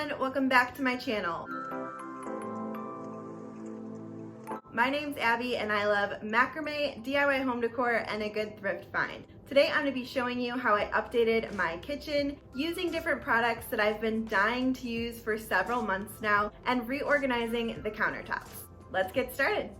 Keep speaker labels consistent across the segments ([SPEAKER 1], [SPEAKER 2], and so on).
[SPEAKER 1] everyone, welcome back to my channel. My name's Abby and I love macrame, DIY home decor, and a good thrift find. Today I'm going to be showing you how I updated my kitchen using different products that I've been dying to use for several months now and reorganizing the countertops. Let's get started.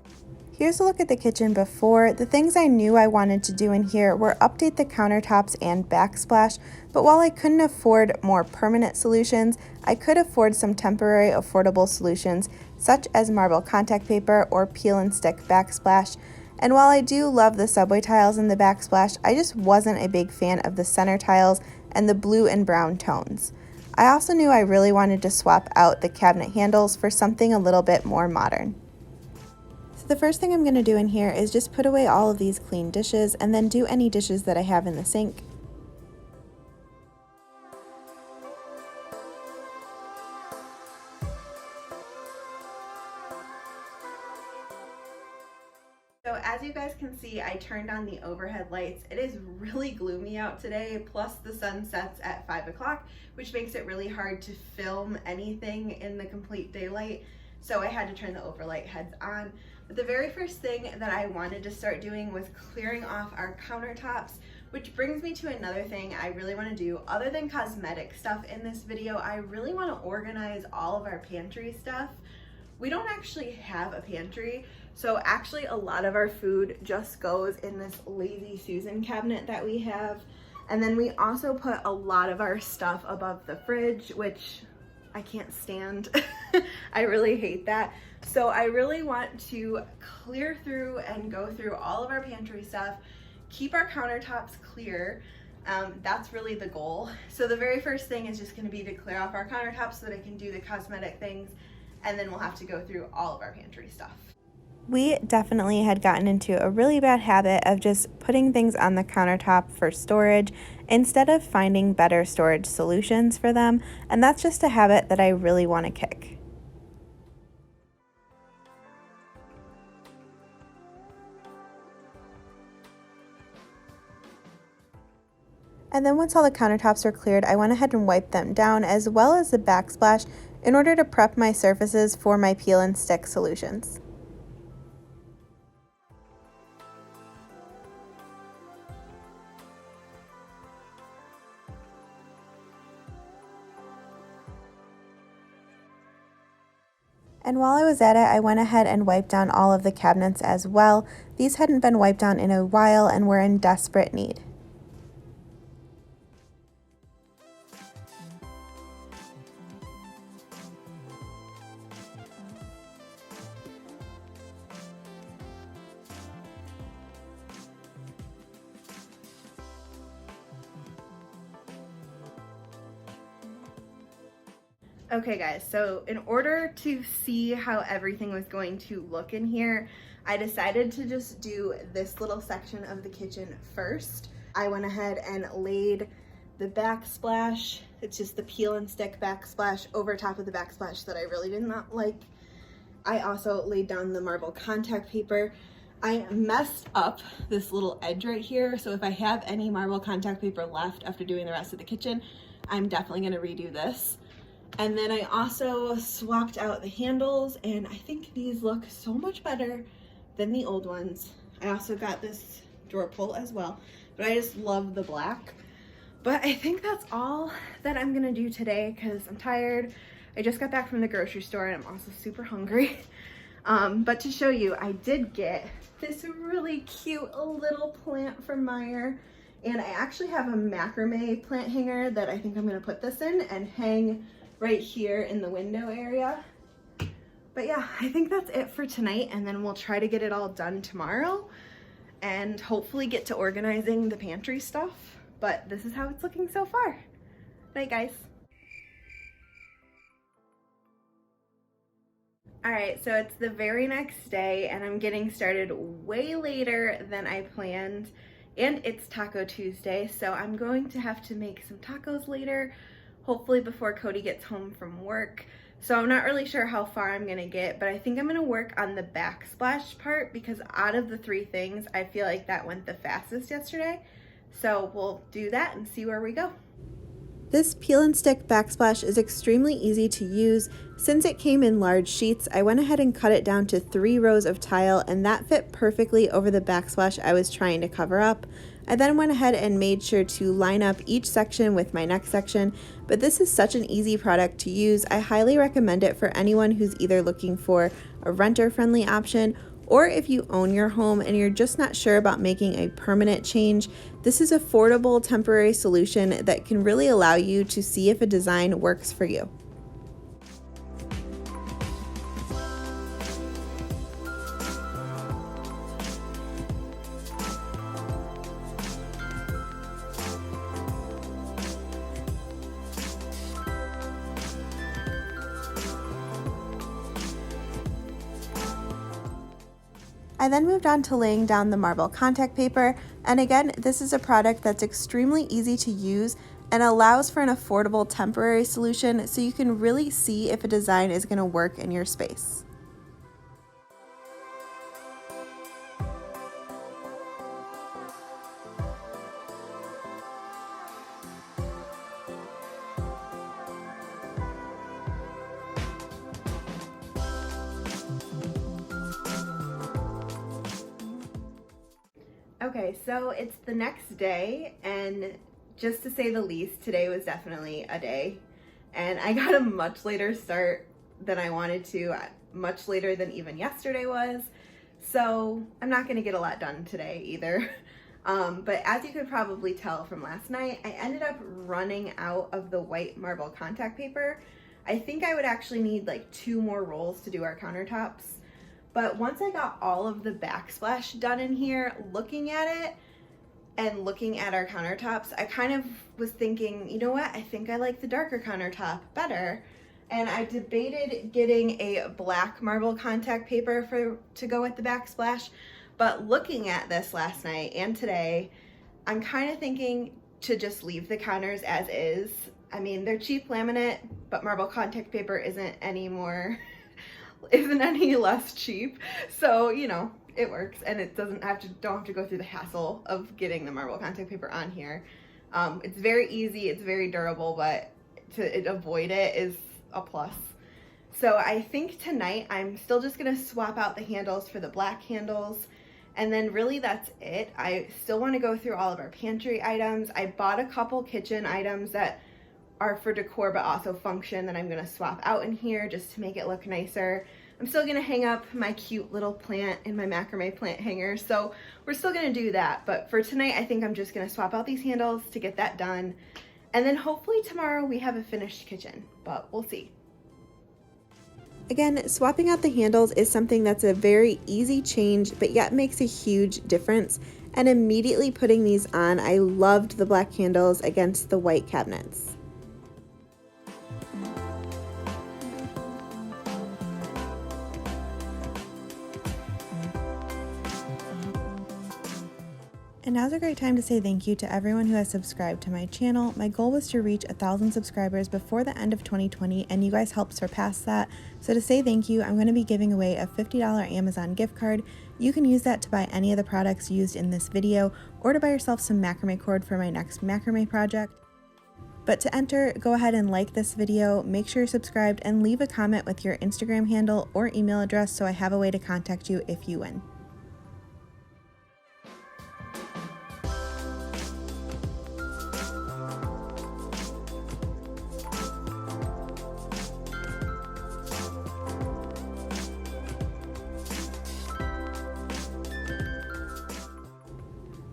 [SPEAKER 2] Here's a look at the kitchen before. The things I knew I wanted to do in here were update the countertops and backsplash, but while I couldn't afford more permanent solutions, I could afford some temporary affordable solutions such as marble contact paper or peel and stick backsplash. And while I do love the subway tiles in the backsplash, I just wasn't a big fan of the center tiles and the blue and brown tones. I also knew I really wanted to swap out the cabinet handles for something a little bit more modern. The first thing I'm going to do in here is just put away all of these clean dishes and then do any dishes that I have in the sink.
[SPEAKER 1] So as you guys can see, I turned on the overhead lights. It is really gloomy out today, plus the sun sets at 5 o'clock, which makes it really hard to film anything in the complete daylight. So I had to turn the overlight heads on. But the very first thing that I wanted to start doing was clearing off our countertops, which brings me to another thing I really want to do. Other than cosmetic stuff in this video, I really want to organize all of our pantry stuff. We don't actually have a pantry, so actually a lot of our food just goes in this Lazy Susan cabinet that we have. And then we also put a lot of our stuff above the fridge, which I can't stand. I really hate that. So I really want to clear through and go through all of our pantry stuff, keep our countertops clear. That's really the goal. So the very first thing is just going to be to clear off our countertops so that I can do the cosmetic things, and then we'll have to go through all of our pantry stuff.
[SPEAKER 2] We definitely had gotten into a really bad habit of just putting things on the countertop for storage instead of finding better storage solutions for them, and that's just a habit that I really want to kick. And then once all the countertops were cleared, I went ahead and wiped them down as well as the backsplash in order to prep my surfaces for my peel and stick solutions. And while I was at it, I went ahead and wiped down all of the cabinets as well. These hadn't been wiped down in a while and were in desperate need.
[SPEAKER 1] Okay guys, so in order to see how everything was going to look in here, I decided to just do this little section of the kitchen first. I went ahead and laid the backsplash, it's just the peel and stick backsplash, over top of the backsplash that I really did not like. I also laid down the marble contact paper. I messed up this little edge right here, so if I have any marble contact paper left after doing the rest of the kitchen, I'm definitely going to redo this. And then I also swapped out the handles, and I think these look so much better than the old ones. I also got this drawer pull as well, but I just love the black. But I think that's all that I'm gonna do today because I'm tired. I just got back from the grocery store and I'm also super hungry. But to show you, I did get this really cute little plant from Meyer, and I actually have a macrame plant hanger that I think I'm gonna put this in and hang right here in the window area. But yeah, I think that's it for tonight, and then we'll try to get it all done tomorrow and hopefully get to organizing the pantry stuff. But this is how it's looking so far. Night, guys. All right, so it's the very next day and I'm getting started way later than I planned, and it's Taco Tuesday, so I'm going to have to make some tacos later, hopefully before Cody gets home from work. So I'm not really sure how far I'm gonna get, but I think I'm gonna work on the backsplash part because out of the three things, I feel like that went the fastest yesterday. So we'll do that and see where we go.
[SPEAKER 2] This peel and stick backsplash is extremely easy to use. Since it came in large sheets, I went ahead and cut it down to 3 rows of tile, and that fit perfectly over the backsplash I was trying to cover up. I then went ahead and made sure to line up each section with my next section, but this is such an easy product to use. I highly recommend it for anyone who's either looking for a renter-friendly option, or if you own your home and you're just not sure about making a permanent change. This is an affordable temporary solution that can really allow you to see if a design works for you. I then moved on to laying down the marble contact paper, and again, this is a product that's extremely easy to use and allows for an affordable temporary solution so you can really see if a design is going to work in your space.
[SPEAKER 1] Okay, so it's the next day, and just to say the least, today was definitely a day, and I got a much later start than I wanted to, much later than even yesterday was, so I'm not going to get a lot done today either. But as you could probably tell from last night, I ended up running out of the white marble contact paper. I think I would actually need like 2 more rolls to do our countertops. But once I got all of the backsplash done in here, looking at it and looking at our countertops, I kind of was thinking, you know what, I think I like the darker countertop better. And I debated getting a black marble contact paper to go with the backsplash. But looking at this last night and today, I'm kind of thinking to just leave the counters as is. I mean, they're cheap laminate, but marble contact paper isn't any less cheap, so you know it works, and it don't have to go through the hassle of getting the marble contact paper on here. It's very easy, it's very durable, but to avoid it is a plus. So I think tonight I'm still just gonna swap out the handles for the black handles, and then really that's it. I still want to go through all of our pantry items. I bought a couple kitchen items that are for decor but also function that I'm going to swap out in here just to make it look nicer. I'm still going to hang up my cute little plant in my macrame plant hanger, so we're still going to do that. But for tonight, I think I'm just going to swap out these handles to get that done. And then hopefully tomorrow we have a finished kitchen, but we'll see.
[SPEAKER 2] Again, swapping out the handles is something that's a very easy change, but yet makes a huge difference. And immediately putting these on, I loved the black handles against the white cabinets. And now's a great time to say thank you to everyone who has subscribed to my channel. My goal was to reach 1,000 subscribers before the end of 2020, and you guys helped surpass that. So to say thank you, I'm going to be giving away a $50 Amazon gift card. You can use that to buy any of the products used in this video, or to buy yourself some macrame cord for my next macrame project. But to enter, go ahead and like this video, make sure you're subscribed, and leave a comment with your Instagram handle or email address so I have a way to contact you if you win.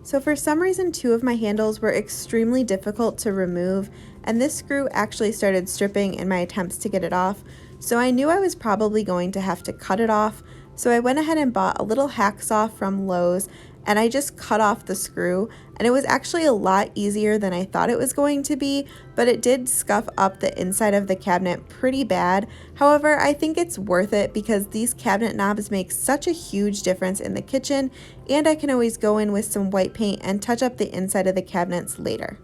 [SPEAKER 2] So for some reason, 2 of my handles were extremely difficult to remove, and this screw actually started stripping in my attempts to get it off. So I knew I was probably going to have to cut it off. So I went ahead and bought a little hacksaw from Lowe's, and I just cut off the screw, and it was actually a lot easier than I thought it was going to be, but it did scuff up the inside of the cabinet pretty bad. However, I think it's worth it because these cabinet knobs make such a huge difference in the kitchen, and I can always go in with some white paint and touch up the inside of the cabinets later.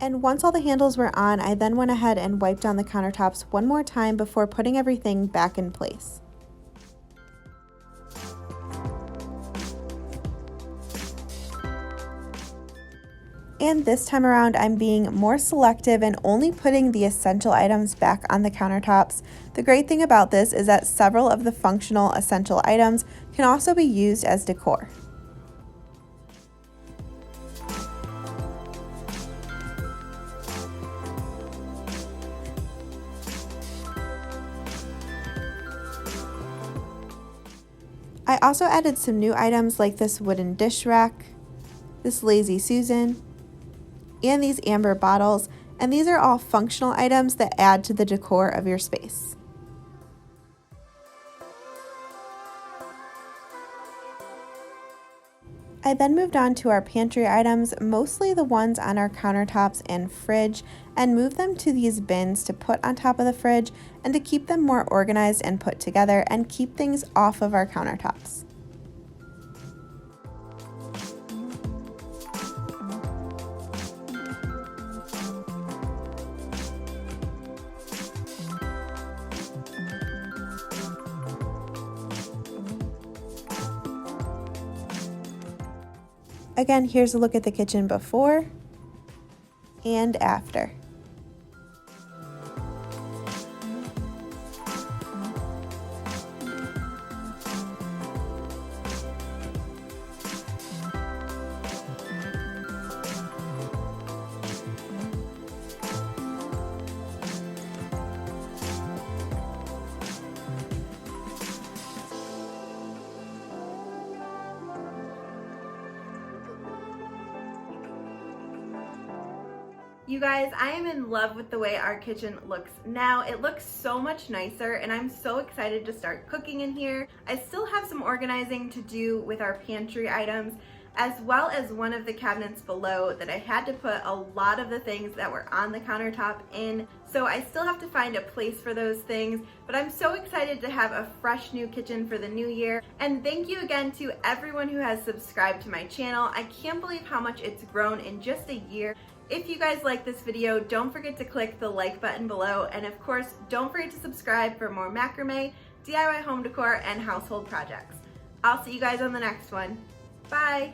[SPEAKER 2] And once all the handles were on, I then went ahead and wiped down the countertops one more time before putting everything back in place. And this time around, I'm being more selective and only putting the essential items back on the countertops. The great thing about this is that several of the functional essential items can also be used as decor. I also added some new items like this wooden dish rack, this Lazy Susan, and these amber bottles, and these are all functional items that add to the decor of your space. I then moved on to our pantry items, mostly the ones on our countertops and fridge, and moved them to these bins to put on top of the fridge and to keep them more organized and put together and keep things off of our countertops. Again, here's a look at the kitchen before and after.
[SPEAKER 1] You guys, I am in love with the way our kitchen looks now. It looks so much nicer and I'm so excited to start cooking in here. I still have some organizing to do with our pantry items, as well as one of the cabinets below that I had to put a lot of the things that were on the countertop in. So I still have to find a place for those things, but I'm so excited to have a fresh new kitchen for the new year. And thank you again to everyone who has subscribed to my channel. I can't believe how much it's grown in just a year. If you guys like this video, don't forget to click the like button below, and of course, don't forget to subscribe for more macrame, DIY home decor, and household projects. I'll see you guys on the next one. Bye!